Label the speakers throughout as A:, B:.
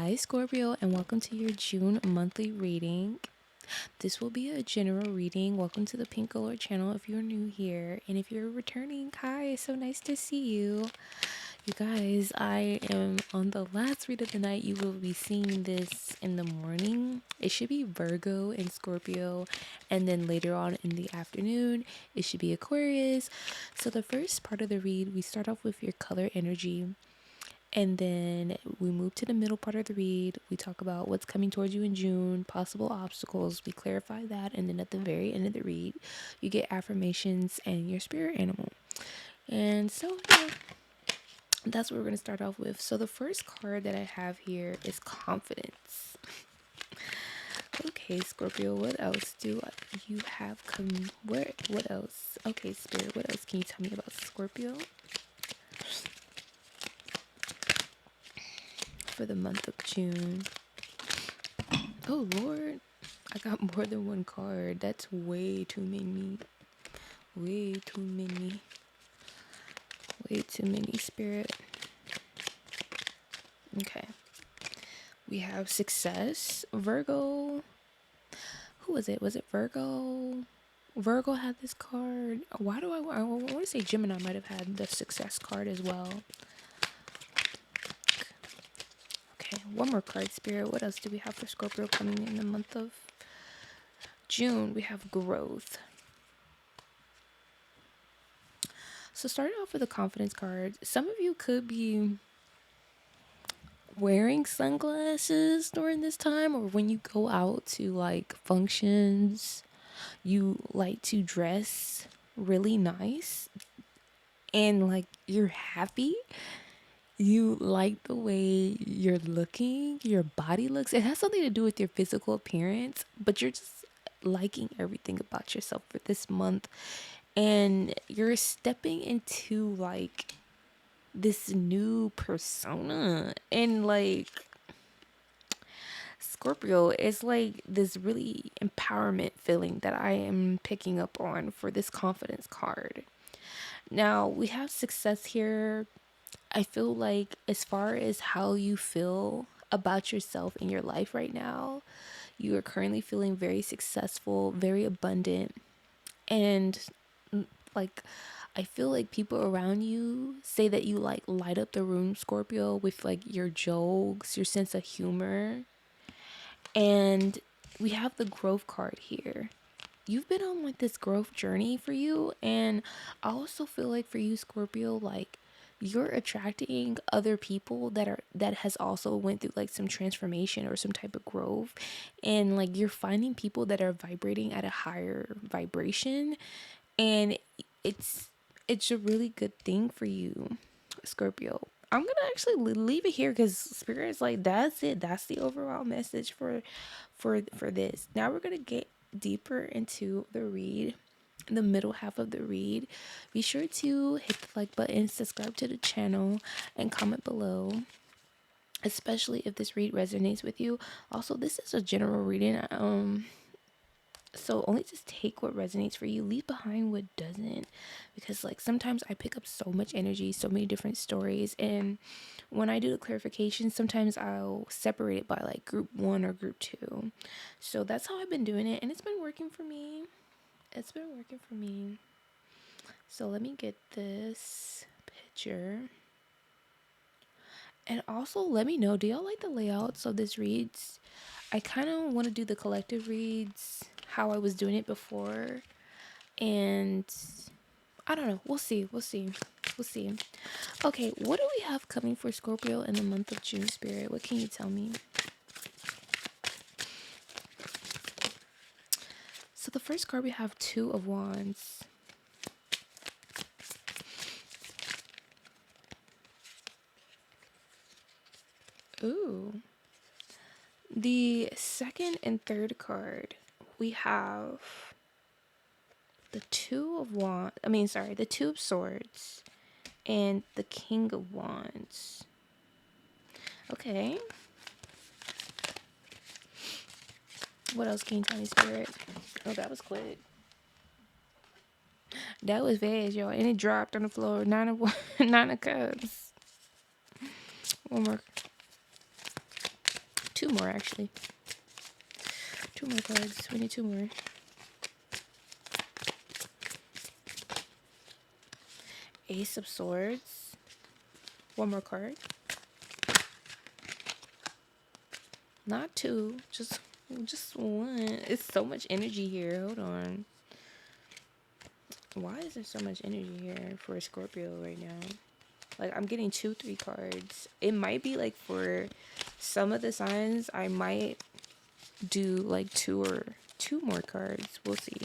A: Hi Scorpio, and welcome to your June monthly reading. This will be a general reading. Welcome to the Pink Color channel if you're new here, and if you're returning, hi, it's so nice to see you. You guys, I am on the last read of the night. You will be seeing this in the morning. It should be Virgo and Scorpio, and then later on in the afternoon it should be Aquarius. So the first part of the read, we start off with your color energy, and then we move to the middle part of the read. We talk about what's coming towards you in June, possible obstacles. We clarify that. And then at the very end of the read, you get affirmations and your spirit animal. And so, yeah, that's what we're going to start off with. So the first card that I have here is confidence. Okay, Scorpio, what else do you have come? What else? Okay, Spirit, what else can you tell me about Scorpio for the month of June? Oh, Lord. I got more than one card. That's way too many. Way too many. Way too many, Spirit. Okay. We have success. Virgo. Who was it? Was it Virgo? Virgo had this card. Why do I want to say Gemini might have had the success card as well. Okay, one more card, Spirit. What else do we have for Scorpio coming in the month of June? We have growth. So starting off with the confidence card, some of you could be wearing sunglasses during this time, or when you go out to like functions, you like to dress really nice and like you're happy. You like the way you're looking, your body looks. It has something to do with your physical appearance, but you're just liking everything about yourself for this month. And you're stepping into like this new persona, and like Scorpio, is like this really empowerment feeling that I am picking up on for this confidence card. Now we have success here. I feel like as far as how you feel about yourself in your life right now, you are currently feeling very successful, very abundant, and like I feel like people around you say that you like light up the room, Scorpio, with like your jokes, your sense of humor. And we have the growth card here. You've been on like this growth journey for you, and I also feel like for you, Scorpio, like you're attracting other people that has also went through like some transformation or some type of growth, and like you're finding people that are vibrating at a higher vibration, and it's a really good thing for you, Scorpio. I'm gonna actually leave it here because Spirit is like, that's it. That's the overall message for this. Now we're gonna get deeper into the read, the middle half of the read. Be sure to hit the like button, subscribe to the channel, and comment below, especially if this read resonates with you. Also, this is a general reading. So only just take what resonates for you, leave behind what doesn't, because like sometimes I pick up so much energy, so many different stories, and when I do the clarification, sometimes I'll separate it by like group 1 or group 2. So that's how I've been doing it, and it's been working for me. So let me get this picture. And also let me know, do y'all like the layouts of this reads? I kind of want to do the collective reads how I was doing it before, and I don't know, we'll see. Okay, what do we have coming for Scorpio in the month of June, Spirit? What can you tell me? So the first card, we have Two of Wands. Ooh. The second and third card, we have the Two of Swords and the King of Wands. Okay. What else can you tell me, Spirit? Oh, that was quick. That was fast, y'all. And it dropped on the floor. Nine of Cups. One more. Two more, actually. Two more cards. We need two more. Ace of Swords. One more card. Not two. Just one. It's so much energy here. Hold on. Why is there so much energy here for a Scorpio right now? Like, I'm getting 2-3 cards. It might be like for some of the signs, I might do like two more cards. We'll see.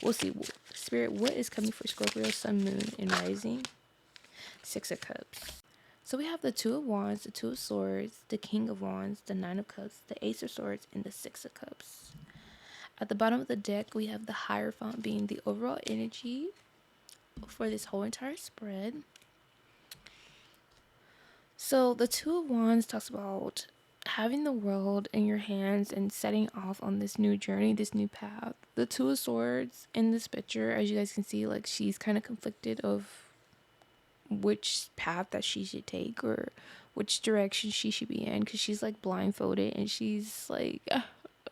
A: We'll see. Spirit, what is coming for Scorpio, Sun, Moon, and Rising? Six of Cups. So we have the Two of Wands, the Two of Swords, the King of Wands, the Nine of Cups, the Ace of Swords, and the Six of Cups. At the bottom of the deck, we have the Hierophant being the overall energy for this whole entire spread. So the Two of Wands talks about having the world in your hands and setting off on this new journey, this new path. The Two of Swords in this picture, as you guys can see, like she's kind of conflicted of which path that she should take or which direction she should be in, because she's like blindfolded and she's like,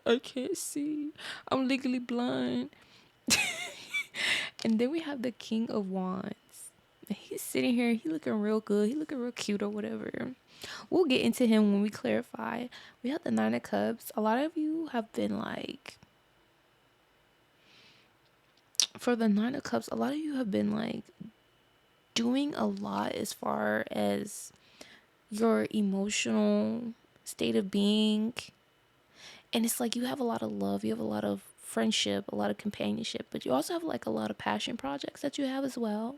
A: I can't see, I'm legally blind. And then we have the King of Wands. He's sitting here, he looking real good, he looking real cute or whatever. We'll get into him when we clarify. We have the Nine of Cups. A lot of you have been like, for the Nine of Cups, a lot of you have been like doing a lot as far as your emotional state of being. And it's like you have a lot of love, you have a lot of friendship, a lot of companionship, but you also have like a lot of passion projects that you have as well.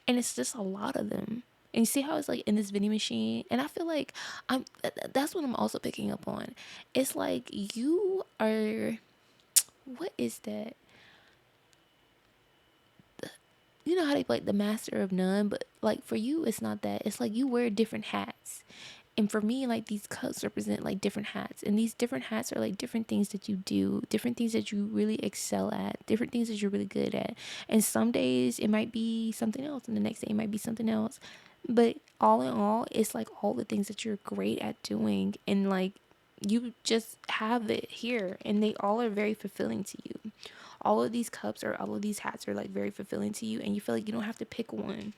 A: And it's just a lot of them. And you see how it's like in this vending machine? And I feel like that's what I'm also picking up on. It's like you are, what is that? You know how they like the master of none, but like for you, it's not that. It's like you wear different hats. And for me, like these cups represent like different hats. And these different hats are like different things that you do, different things that you really excel at, different things that you're really good at. And some days it might be something else, and the next day it might be something else. But all in all, it's like all the things that you're great at doing. And like you just have it here. And they all are very fulfilling to you. All of these cups or all of these hats are like very fulfilling to you. And you feel like you don't have to pick one.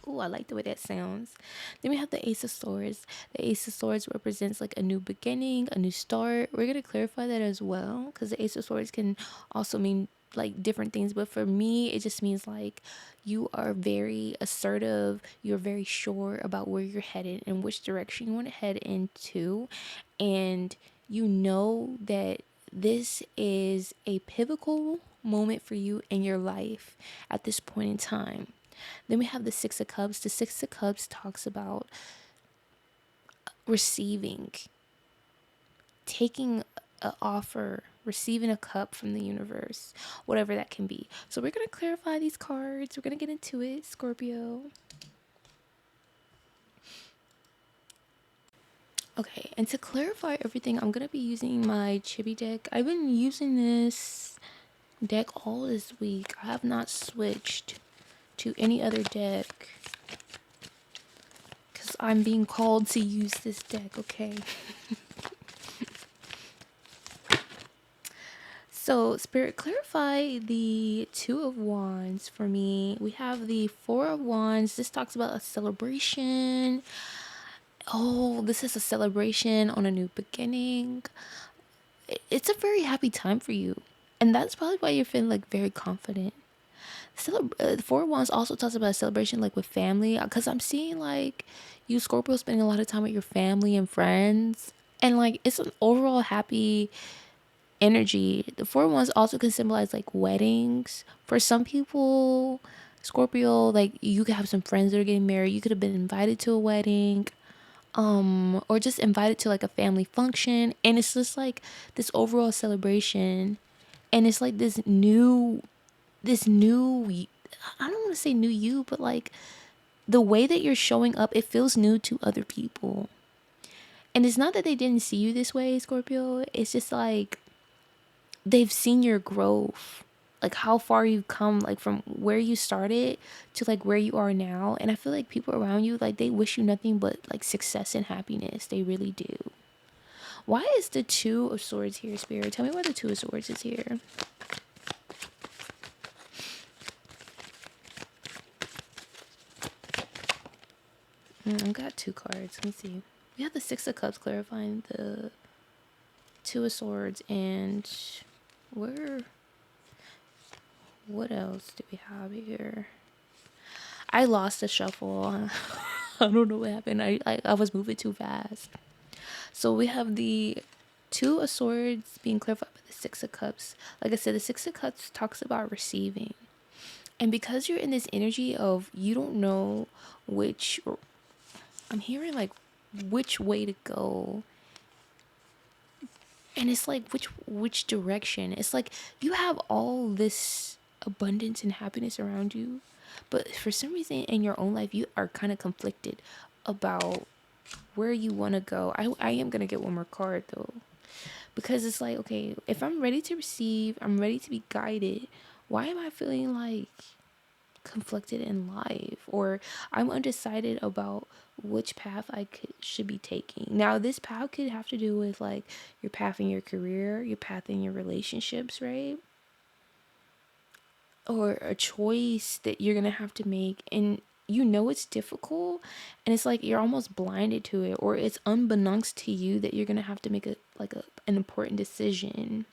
A: Oh, I like the way that sounds. Then we have the Ace of Swords. The Ace of Swords represents like a new beginning, a new start. We're going to clarify that as well, because the Ace of Swords can also mean like different things. But for me, it just means like you are very assertive. You're very sure about where you're headed and which direction you want to head into. And you know that this is a pivotal moment for you in your life at this point in time. Then we have the Six of Cups. The Six of Cups talks about receiving, taking an offer, receiving a cup from the universe, whatever that can be. So we're going to clarify these cards. We're going to get into it, Scorpio. Okay, and to clarify everything, I'm going to be using my Chibi deck. I've been using this deck all this week. I have not switched to any other deck because I'm being called to use this deck, okay? So, Spirit, clarify the Two of Wands for me. We have the Four of Wands. This talks about a celebration. Oh, this is a celebration on a new beginning. It's a very happy time for you. And that's probably why you're feeling like very confident. Four of Wands also talks about a celebration like with family, because I'm seeing like you Scorpio spending a lot of time with your family and friends, and like it's an overall happy energy. The Four of Wands also can symbolize like weddings for some people. Scorpio, like you could have some friends that are getting married, you could have been invited to a wedding, or just invited to like a family function, and it's just like this overall celebration. And it's like this new, I don't want to say new you, but like the way that you're showing up, it feels new to other people. And it's not that they didn't see you this way, Scorpio. It's just like they've seen your growth, like how far you've come, like from where you started to like where you are now. And I feel like people around you, like they wish you nothing but like success and happiness. They really do. Why is the Two of Swords here, Spirit? Tell me why the Two of Swords is here. I've got 2 cards. Let me see. We have the Six of Cups clarifying the Two of Swords, and where? What else do we have here? I lost the shuffle. I don't know what happened. I was moving too fast. So we have the Two of Swords being clarified by the Six of Cups. Like I said, the Six of Cups talks about receiving. And because you're in this energy of you don't know which, or I'm hearing like which way to go. And it's like which direction. It's like you have all this abundance and happiness around you, but for some reason in your own life you are kind of conflicted about where you want to go. I am going to get one more card though, because it's like, okay, if I'm ready to receive, I'm ready to be guided, why am I feeling like conflicted in life, or I'm undecided about which path should be taking? Now this path could have to do with like your path in your career, your path in your relationships, right? Or a choice that you're gonna have to make, and you know it's difficult, and it's like you're almost blinded to it, or it's unbeknownst to you that you're gonna have to make an important decision.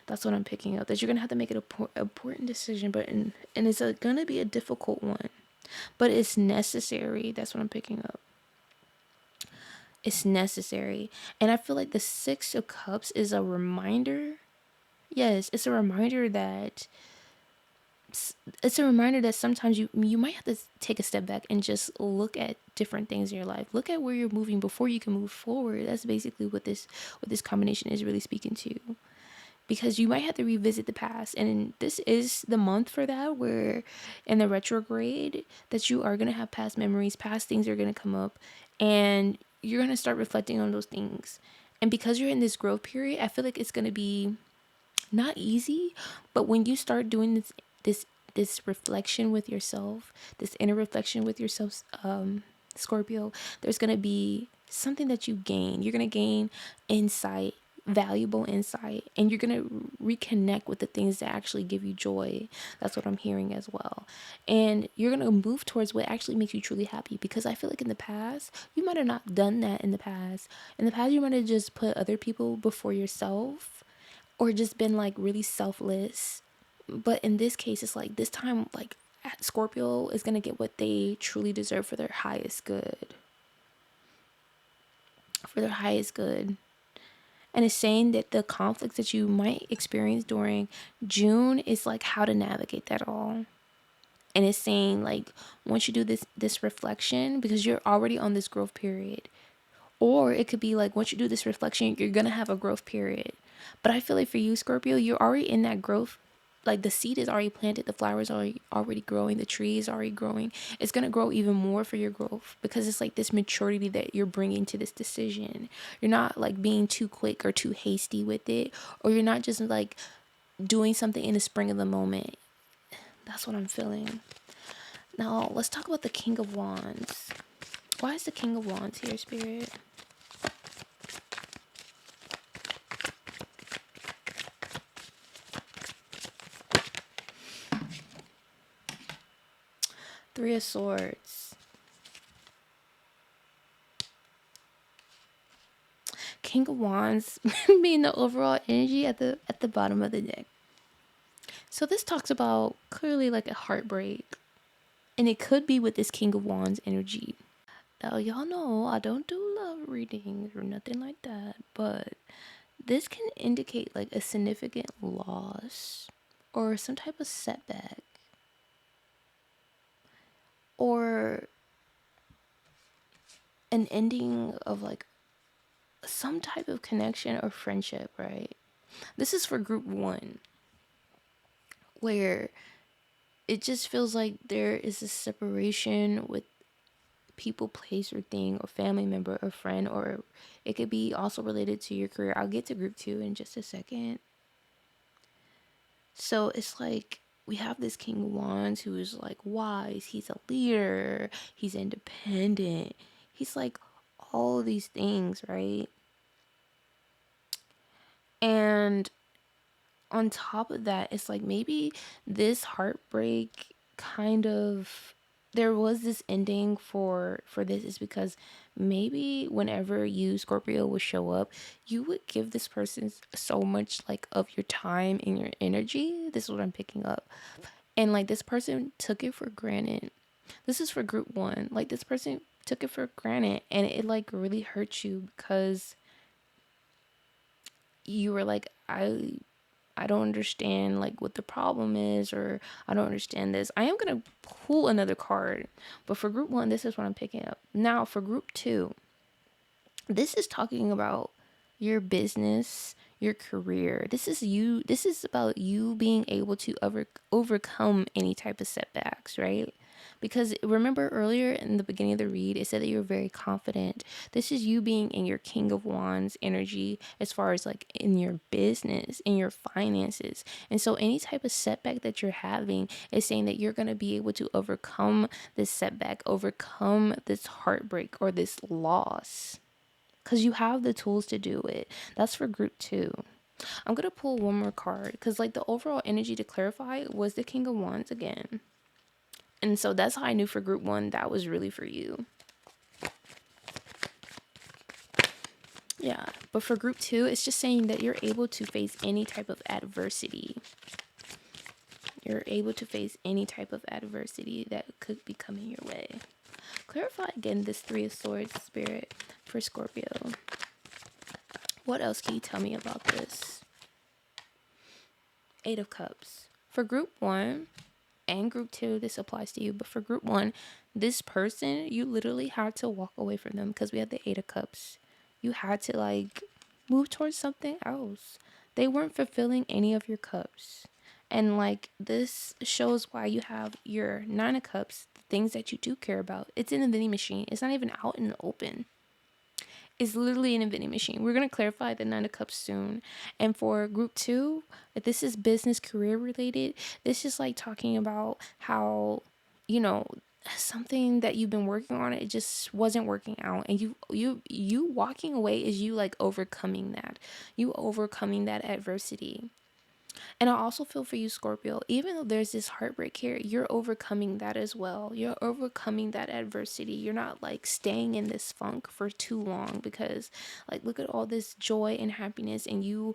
A: That's what I'm picking up, that you're gonna have to make an important decision, and it's gonna be a difficult one, but it's necessary. That's what I'm picking up. It's necessary. And I feel like the Six of Cups is a reminder. Yes, it's a reminder that sometimes you might have to take a step back and just look at different things in your life. Look at where you're moving before you can move forward. That's basically what this combination is really speaking to. Because you might have to revisit the past, and this is the month for that, where in the retrograde that you are going to have past memories, past things are going to come up, and you're going to start reflecting on those things. And because you're in this growth period, I feel like it's going to be not easy, but when you start doing this reflection with yourself, this inner reflection with yourself, Scorpio, there's going to be something that you gain. You're going to gain insight, valuable insight, and you're going to reconnect with the things that actually give you joy. That's what I'm hearing as well. And you're going to move towards what actually makes you truly happy, because I feel like in the past you might have not done that. In the past you might have just put other people before yourself, or just been like really selfless. But in this case, it's like this time, like Scorpio is going to get what they truly deserve for their highest good. For their highest good. And it's saying that the conflicts that you might experience during June is like how to navigate that all. And it's saying like once you do this reflection, because you're already on this growth period, or it could be like once you do this reflection, you're going to have a growth period. But I feel like for you, Scorpio, you're already in that growth. Like the seed is already planted, the flowers are already growing, the tree is already growing. It's going to grow even more for your growth, because it's like this maturity that you're bringing to this decision. You're not like being too quick or too hasty with it, or you're not just like doing something in the spring of the moment. That's what I'm feeling. Now, let's talk about the King of Wands. Why is the King of Wands here, Spirit? Three of Swords. King of Wands being the overall energy at the bottom of the deck. So this talks about clearly like a heartbreak. And it could be with this King of Wands energy. Now y'all know I don't do love readings or nothing like that, but this can indicate like a significant loss or some type of setback, or an ending of like some type of connection or friendship, right? This is for group 1, where it just feels like there is a separation with people, place, or thing, or family member, or friend, or it could be also related to your career. I'll get to group 2 in just a second. So it's like we have this King of Wands who is like wise, he's a leader, he's independent, he's like all these things, right? And on top of that, it's like maybe this heartbreak kind of, there was this ending for this is because maybe whenever you, Scorpio, would show up, you would give this person so much like of your time and your energy. This is what I'm picking up. And like this person took it for granted. This is for group one. Like this person took it for granted and it like really hurt you because you were like, I don't understand like what the problem is, or I don't understand this. I am gonna pull another card, but for group one, this is what I'm picking up. Now for group two, this is talking about your business, your career. This is you. This is about you being able to overcome any type of setbacks, right? Because remember earlier in the beginning of the read, it said that you're very confident. This is you being in your King of Wands energy as far as like in your business, in your finances. And so any type of setback that you're having is saying that you're going to be able to overcome this setback, overcome this heartbreak or this loss. Because you have the tools to do it. That's for group two. I'm going to pull one more card because like the overall energy to clarify was the King of Wands again. And so that's how I knew for group one that was really for you. Yeah. But for group two, it's just saying that you're able to face any type of adversity. You're able to face any type of adversity that could be coming your way. Clarify again this Three of Swords spirit for Scorpio. What else can you tell me about this? Eight of Cups. For group one and group two, this applies to you. But for group one, this person, you literally had to walk away from them because we had the Eight of Cups. You had to like move towards something else. They weren't fulfilling any of your cups. And like this shows why you have your Nine of Cups, the things that you do care about. It's in the vending machine. It's not even out in the open. Is literally in a vending machine. We're going to clarify the Nine of Cups soon. And for group two, if this is business career related, this is like talking about how, you know, something that you've been working on, it just wasn't working out, and you walking away is you like overcoming that, you overcoming that adversity. And I also feel for you, Scorpio, even though there's this heartbreak here, you're overcoming that as well. You're overcoming that adversity. You're not like staying in this funk for too long because like look at all this joy and happiness and you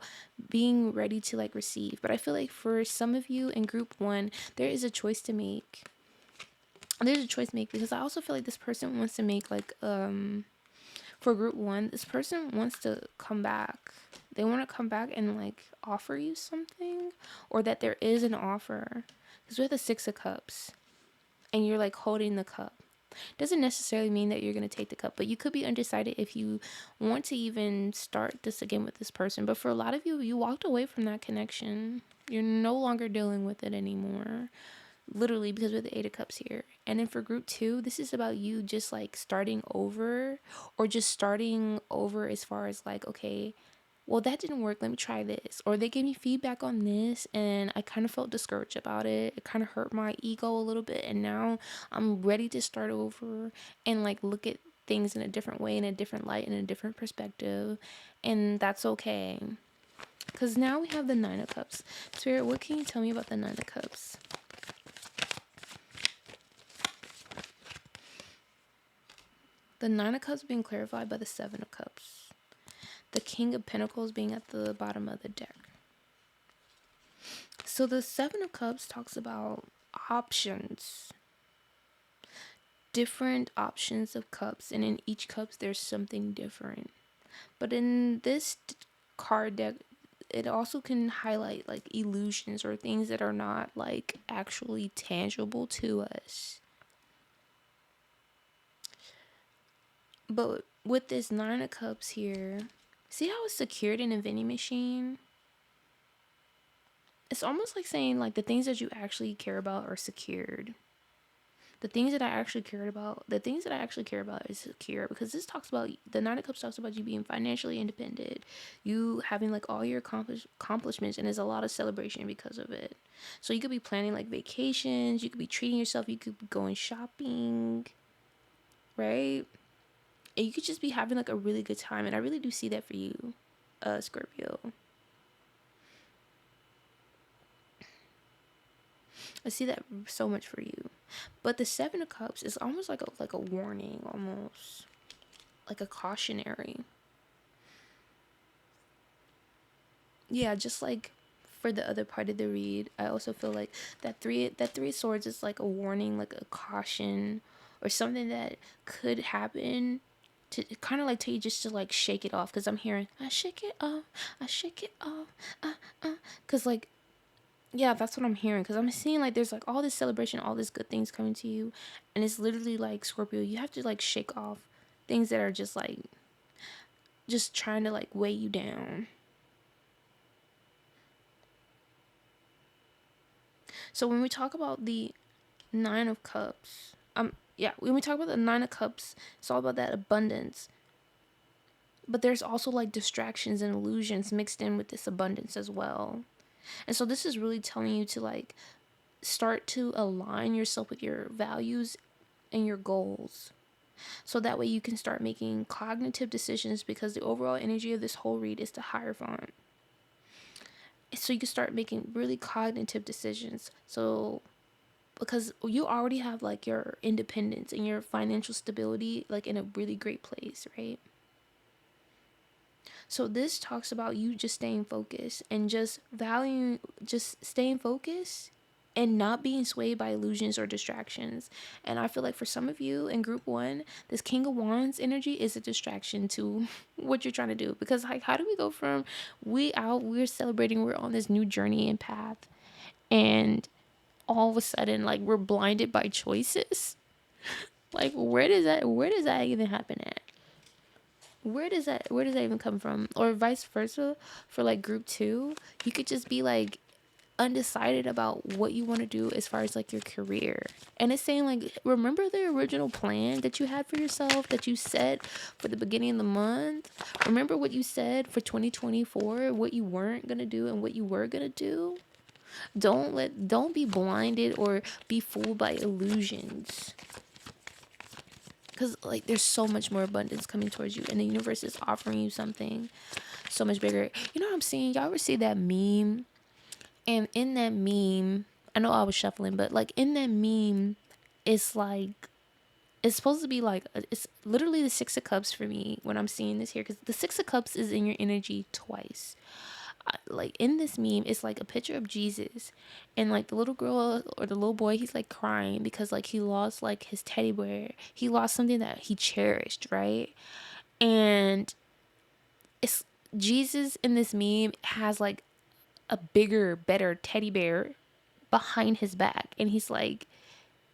A: being ready to like receive. But I feel like for some of you in group one, there is a choice to make. There's a choice to make because I also feel like this person wants to make like for group one, this person wants to come back. They want to come back and like offer you something, or that there is an offer. Because we have the Six of Cups and you're like holding the cup. Doesn't necessarily mean that you're going to take the cup, but you could be undecided if you want to even start this again with this person. But for a lot of you, you walked away from that connection. You're no longer dealing with it anymore. Literally, because we have the Eight of Cups here. And then for group two, this is about you just like starting over, or just starting over as far as like, okay, well, that didn't work. Let me try this. Or they gave me feedback on this and I kind of felt discouraged about it. It kind of hurt my ego a little bit. And now I'm ready to start over and like look at things in a different way, in a different light, in a different perspective. And that's okay. Because now we have the Nine of Cups. Spirit, what can you tell me about the Nine of Cups? The Nine of Cups being clarified by the Seven of Cups. The King of Pentacles being at the bottom of the deck. So the Seven of Cups talks about options. Different options of cups. And in each cups there's something different. But in this card deck, it also can highlight like illusions or things that are not like actually tangible to us. But with this Nine of Cups here, see how it's secured in a vending machine? It's almost like saying like the things that you actually care about are secured. The things that I actually care about is secure, because this talks about, the Nine of Cups talks about you being financially independent, you having like all your accomplishments, and there's a lot of celebration because of it. So you could be planning like vacations, you could be treating yourself, you could be going shopping, right? And you could just be having like a really good time, and I really do see that for you, Scorpio. I see that so much for you. But the Seven of Cups is almost like a warning, almost like a cautionary. Yeah, just like for the other part of the read, I also feel like that three of swords is like a warning, like a caution, or something that could happen to kind of like tell you just to like shake it off. Because I'm hearing I shake it off, I shake it off, because like yeah, that's what I'm hearing. Because I'm seeing like there's like all this celebration, all this good things coming to you, and it's literally like Scorpio, you have to like shake off things that are just like just trying to like weigh you down. So when we talk about the Nine of Cups, yeah, when we talk about the Nine of Cups, it's all about that abundance. But there's also like distractions and illusions mixed in with this abundance as well. And so this is really telling you to like start to align yourself with your values and your goals. So that way you can start making cognitive decisions, because the overall energy of this whole read is the Hierophant. So you can start making really cognitive decisions. So because you already have like your independence and your financial stability like in a really great place, right? So this talks about you just staying focused and just valuing, just staying focused and not being swayed by illusions or distractions. And I feel like for some of you in group one, this King of Wands energy is a distraction to what you're trying to do. Because like, how do we go from we're celebrating, we're on this new journey and path, and all of a sudden like we're blinded by choices? Like where does that even happen at? Where does that even come from? Or vice versa for like group two, you could just be like undecided about what you want to do as far as like your career. And it's saying like, remember the original plan that you had for yourself that you set for the beginning of the month? Remember what you said for 2024, what you weren't going to do and what you were going to do? Don't be blinded or be fooled by illusions. Because like there's so much more abundance coming towards you, and the universe is offering you something so much bigger. You know what I'm saying? Y'all ever see that meme? And in that meme, I know I was shuffling, but like in that meme, it's like it's supposed to be like it's literally the Six of Cups for me when I'm seeing this here, because the Six of Cups is in your energy twice. Like in this meme, it's like a picture of Jesus, and like the little girl or the little boy, he's like crying because like he lost like his teddy bear. He lost something that he cherished, right? And it's Jesus in this meme has like a bigger, better teddy bear behind his back, and he's like,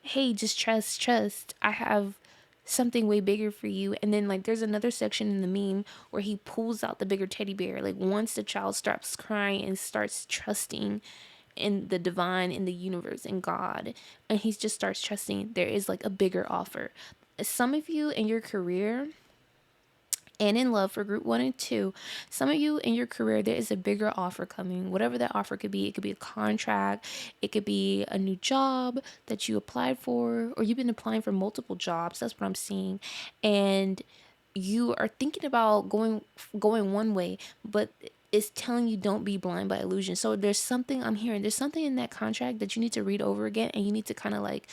A: hey, just trust, I have something way bigger for you. And then like there's another section in the meme where he pulls out the bigger teddy bear, like once the child stops crying and starts trusting in the divine, in the universe, in God, and he just starts trusting, there is like a bigger offer. Some of you in your career and in love, for group one and two, some of you in your career, there is a bigger offer coming. Whatever that offer could be, it could be a contract, it could be a new job that you applied for, or you've been applying for multiple jobs. That's what I'm seeing. And you are thinking about going one way, but it's telling you don't be blind by illusion. So there's something I'm hearing. There's something in that contract that you need to read over again, and you need to kind of like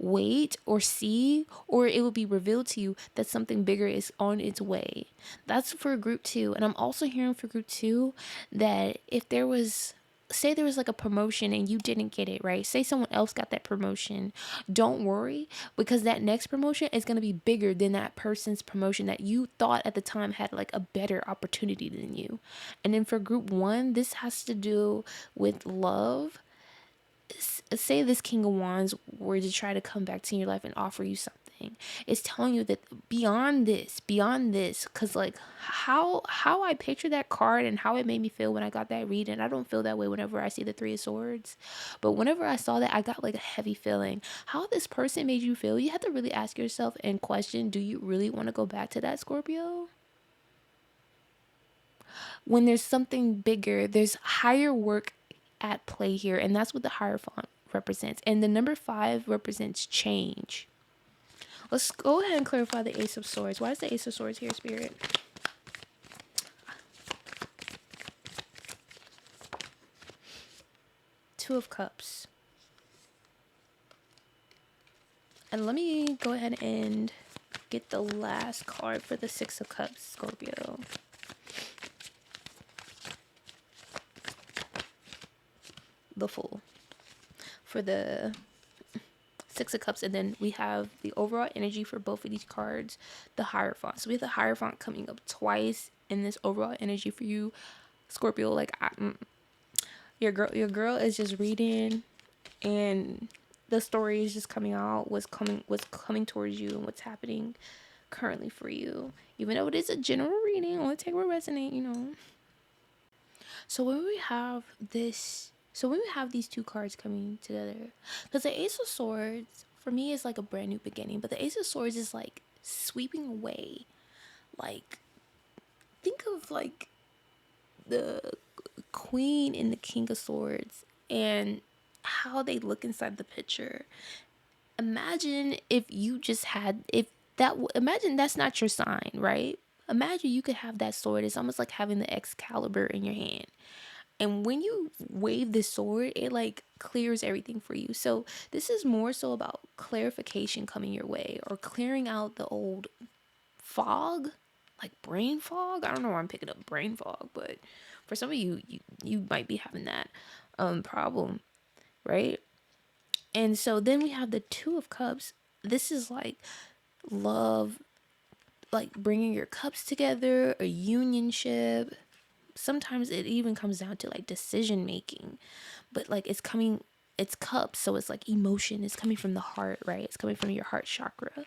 A: wait or see, or it will be revealed to you that something bigger is on its way. That's for group two. And I'm also hearing for group two that if there was, say there was like a promotion and you didn't get it, right? Say someone else got that promotion. Don't worry, because that next promotion is going to be bigger than that person's promotion that you thought at the time had like a better opportunity than you. And then for group one, this has to do with love. Say this King of Wands were to try to come back to your life and offer you something, it's telling you that beyond this, because like how I picture that card and how it made me feel when I got that reading, I don't feel that way whenever I see the Three of Swords, but whenever I saw that, I got like a heavy feeling. How this person made you feel, you have to really ask yourself and question, do you really want to go back to that, Scorpio? When there's something bigger, there's higher work at play here, and that's what the Hierophant represents. And the number 5 represents change. Let's go ahead and clarify the Ace of Swords. Why is the Ace of Swords here, Spirit? Two of Cups. And let me go ahead and get the last card for the Six of Cups, Scorpio. The Fool for the Six of Cups, and then we have the overall energy for both of these cards, the Hierophant. So we have the Hierophant coming up twice in this overall energy for you, Scorpio. Like your girl is just reading, and the story is just coming out. What's coming towards you, and what's happening currently for you. Even though it is a general reading, only take what resonate, you know. So when we have this, so when we have these two cards coming together, because the Ace of Swords for me is like a brand new beginning, but the Ace of Swords is like sweeping away. Like, think of like the Queen and the King of Swords and how they look inside the picture. Imagine if you just had, if that, imagine that's not your sign, right? Imagine you could have that sword. It's almost like having the Excalibur in your hand. And when you wave this sword, it like clears everything for you. So this is more so about clarification coming your way, or clearing out the old fog, like brain fog. I don't know why I'm picking up brain fog, but for some of you, you might be having that problem, right? And so then we have the Two of Cups. This is like love, like bringing your cups together, a unionship. Sometimes it even comes down to like decision making, but like it's cups, so it's like emotion is coming from the heart, right? It's coming from your heart chakra.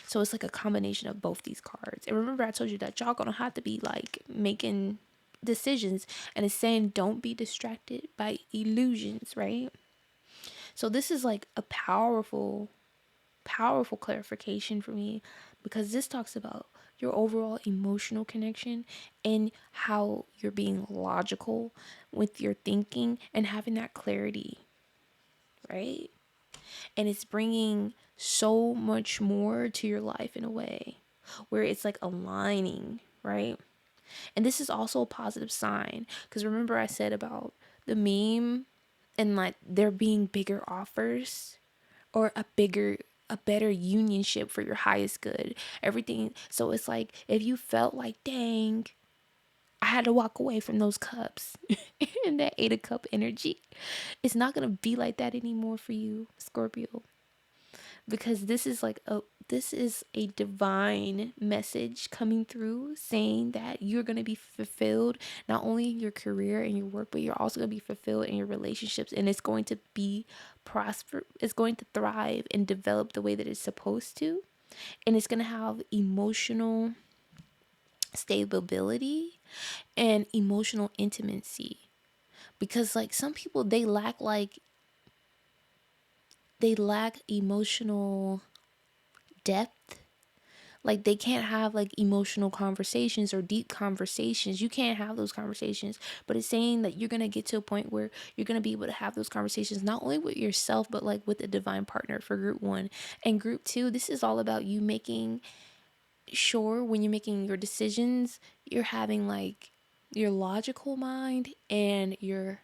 A: So it's like a combination of both these cards. And remember, I told you that y'all gonna have to be like making decisions, and it's saying don't be distracted by illusions, right? So this is like a powerful clarification for me, because this talks about your overall emotional connection and how you're being logical with your thinking and having that clarity, right? And it's bringing so much more to your life in a way where it's like aligning, right? And this is also a positive sign, because remember I said about the meme and like there being bigger offers, or a better unionship for your highest good, everything. So it's like if you felt like, dang, I had to walk away from those cups and that Eight of Cup energy, it's not gonna be like that anymore for you, Scorpio, because this is a divine message coming through, saying that you're going to be fulfilled not only in your career and your work, but you're also going to be fulfilled in your relationships, and it's going to be prosper, it's going to thrive and develop the way that it's supposed to, and it's going to have emotional stability and emotional intimacy, because like some people, they lack emotional depth. Like they can't have like emotional conversations or deep conversations. You can't have those conversations, but it's saying that you're going to get to a point where you're going to be able to have those conversations not only with yourself, but like with a divine partner for group 1. And group 2, this is all about you making sure when you're making your decisions, you're having like your logical mind and your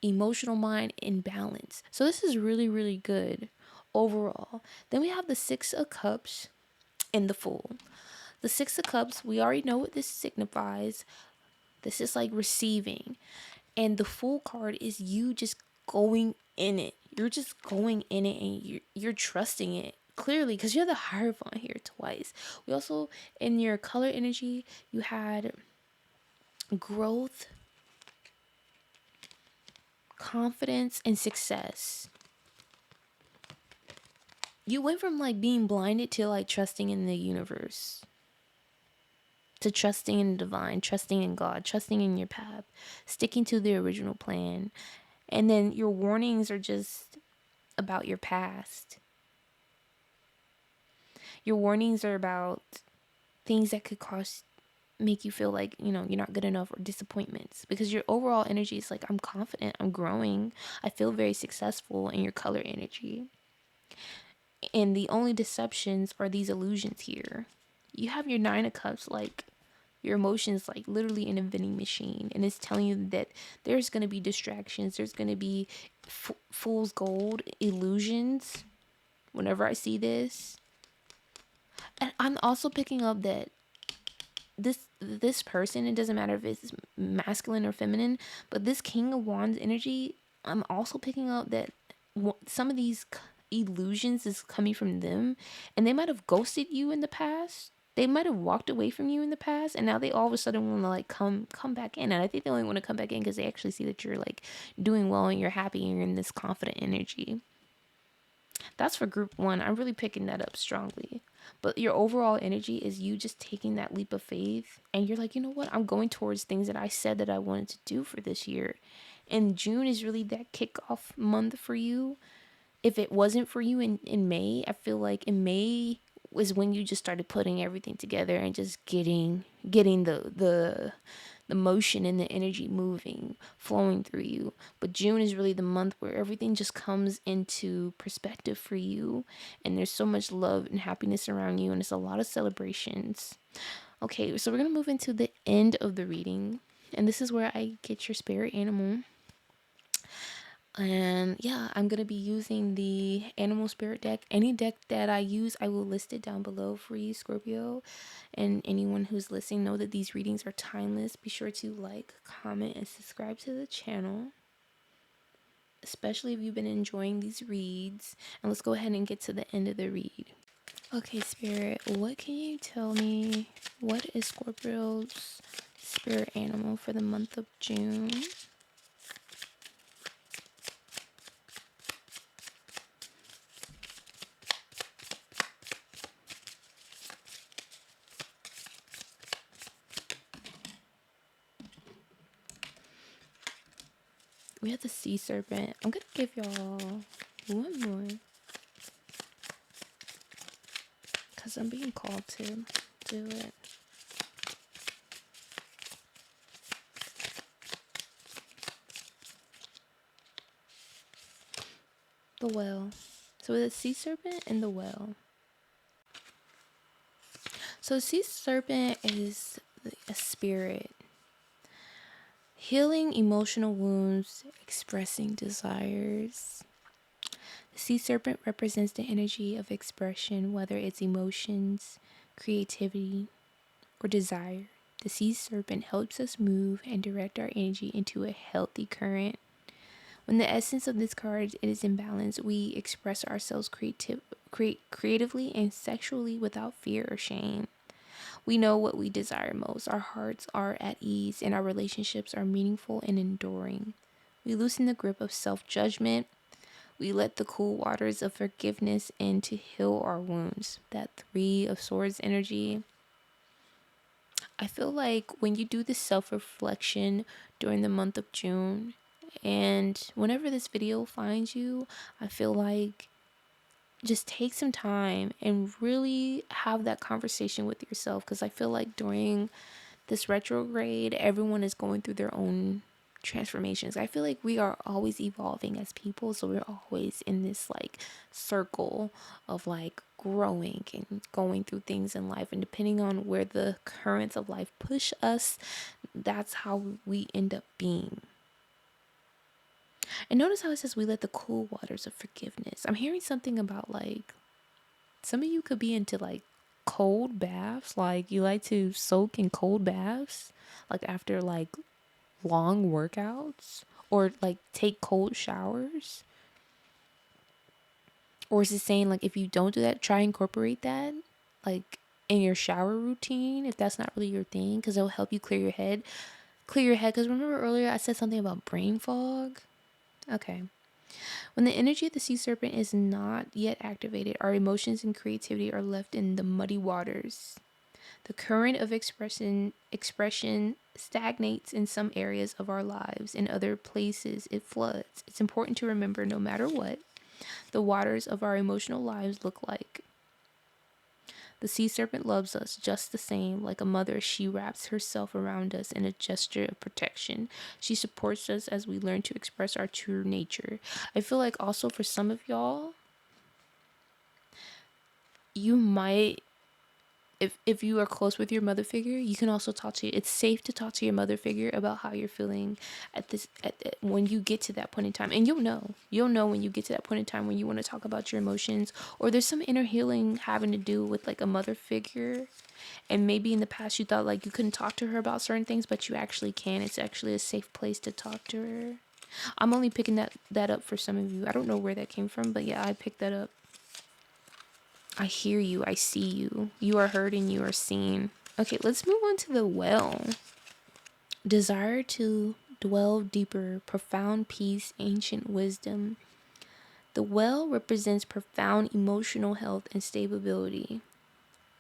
A: emotional mind in balance. So this is really, really good overall. Then we have the Six of Cups and the Fool. The Six of Cups, we already know what this signifies. This is like receiving. And the Fool card is you just going in it. You're just going in it, and you're trusting it. Clearly, because you have the Hierophant here twice. We also, in your color energy, you had growth, confidence, and success. You went from like being blinded to like trusting in the universe, to trusting in the divine, trusting in God, trusting in your path, sticking to the original plan. And then your warnings are just about your past. Your warnings are about things that could make you feel like, you know, you're not good enough, or disappointments, because your overall energy is like, I'm confident, I'm growing, I feel very successful in your color energy. And the only deceptions are these illusions here. You have your Nine of Cups, like your emotions like literally in a vending machine, and it's telling you that there's going to be distractions, there's going to be fool's gold illusions, whenever I see this. And I'm also picking up that this person, it doesn't matter if it's masculine or feminine, but this King of Wands energy, I'm also picking up that some of these illusions is coming from them, and they might have ghosted you in the past. They might have walked away from you in the past, and now they all of a sudden want to like come back in. And I think they only want to come back in because they actually see that you're like doing well and you're happy and you're in this confident energy. That's for group one. I'm really picking that up strongly. But your overall energy is you just taking that leap of faith and you're like, you know what? I'm going towards things that I said that I wanted to do for this year. And June is really that kickoff month for you. If it wasn't for you in May, I feel like in May was when you just started putting everything together and just getting the motion and the energy moving, flowing through you. But June is really the month where everything just comes into perspective for you. And there's so much love and happiness around you. And it's a lot of celebrations. Okay, so we're going to move into the end of the reading. And this is where I get your spirit animal. And yeah, I'm going to be using the animal spirit deck. Any deck that I use, I will list it down below for you, Scorpio. And anyone who's listening, know that these readings are timeless. Be sure to like, comment, and subscribe to the channel, especially if you've been enjoying these reads. And let's go ahead and get to the end of the read. Okay, Spirit, what can you tell me? What is Scorpio's spirit animal for the month of June? We have the sea serpent. I'm gonna give y'all one more because I'm being called to do it. The well. So the sea serpent and the well. So the sea serpent is a spirit. Healing emotional wounds, expressing desires. The sea serpent represents the energy of expression, whether it's emotions, creativity, or desire. The sea serpent helps us move and direct our energy into a healthy current. When the essence of this card is in balance, we express ourselves creatively and sexually without fear or shame. We know what we desire most. Our hearts are at ease and our relationships are meaningful and enduring. We loosen the grip of self-judgment. We let the cool waters of forgiveness in to heal our wounds. That Three of Swords energy. I feel like when you do this self-reflection during the month of June, and whenever this video finds you, I feel like just take some time and really have that conversation with yourself, because I feel like during this retrograde, everyone is going through their own transformations. I feel like we are always evolving as people, so we're always in this like circle of like growing and going through things in life, and depending on where the currents of life push us, that's how we end up being. And notice how it says we let the cool waters of forgiveness. I'm hearing something about like some of you could be into like cold baths. Like you like to soak in cold baths, like after like long workouts, or like take cold showers. Or is it saying like if you don't do that, try incorporate that like in your shower routine if that's not really your thing, because it'll help you clear your head. Because remember earlier I said something about brain fog. Okay. When the energy of the sea serpent is not yet activated, our emotions and creativity are left in the muddy waters. The current of expression stagnates in some areas of our lives. In other places, it floods. It's important to remember, no matter what the waters of our emotional lives look like, the sea serpent loves us just the same. Like a mother, she wraps herself around us in a gesture of protection. She supports us as we learn to express our true nature. I feel like also for some of y'all, you might if you are close with your mother figure, you can also talk to, it's safe to talk to your mother figure about how you're feeling when you get to that point in time. And you'll know when you get to that point in time when you want to talk about your emotions, or there's some inner healing having to do with like a mother figure. And maybe in the past you thought like you couldn't talk to her about certain things, but you actually can. It's actually a safe place to talk to her. I'm only picking that up for some of you. I don't know where that came from, but yeah, I picked that up. I hear you. I see you. You are heard and you are seen. Okay, let's move on to the well. Desire to dwell deeper, profound peace, ancient wisdom. The well represents profound emotional health and stability.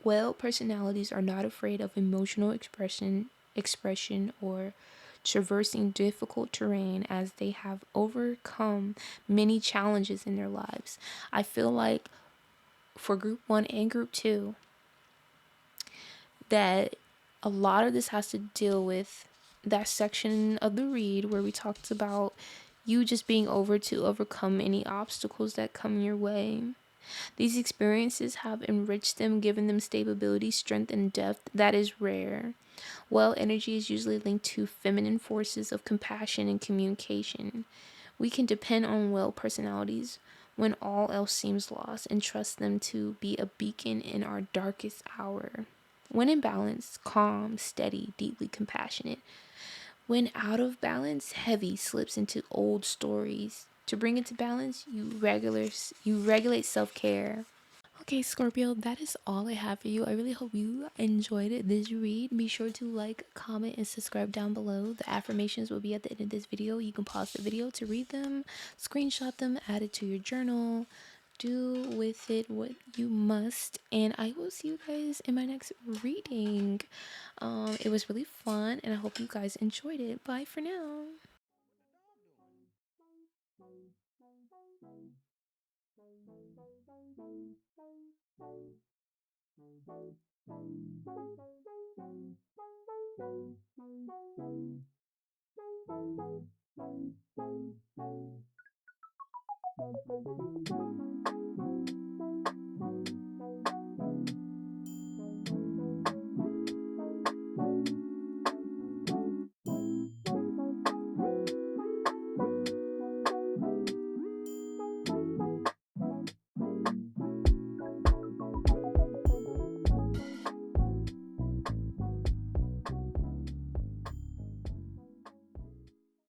A: Well personalities are not afraid of emotional expression or traversing difficult terrain as they have overcome many challenges in their lives. I feel like for group 1 and group 2 that a lot of this has to deal with that section of the read where we talked about you just being over to overcome any obstacles that come your way. These experiences have enriched them, given them stability, strength, and depth that is rare. Well energy is usually linked to feminine forces of compassion and communication. We can depend on well personalities when all else seems lost and trust them to be a beacon in our darkest hour. When in balance, calm, steady, deeply compassionate. When out of balance, heavy, slips into old stories. To bring it to balance, you regulate self-care. Okay, Scorpio, that is all I have for you. I really hope you enjoyed this read. Be sure to like, comment, and subscribe down below. The affirmations will be at the end of this video. You can pause the video to read them, screenshot them, add it to your journal. Do with it what you must. And I will see you guys in my next reading. It was really fun, and I hope you guys enjoyed it. Bye for now.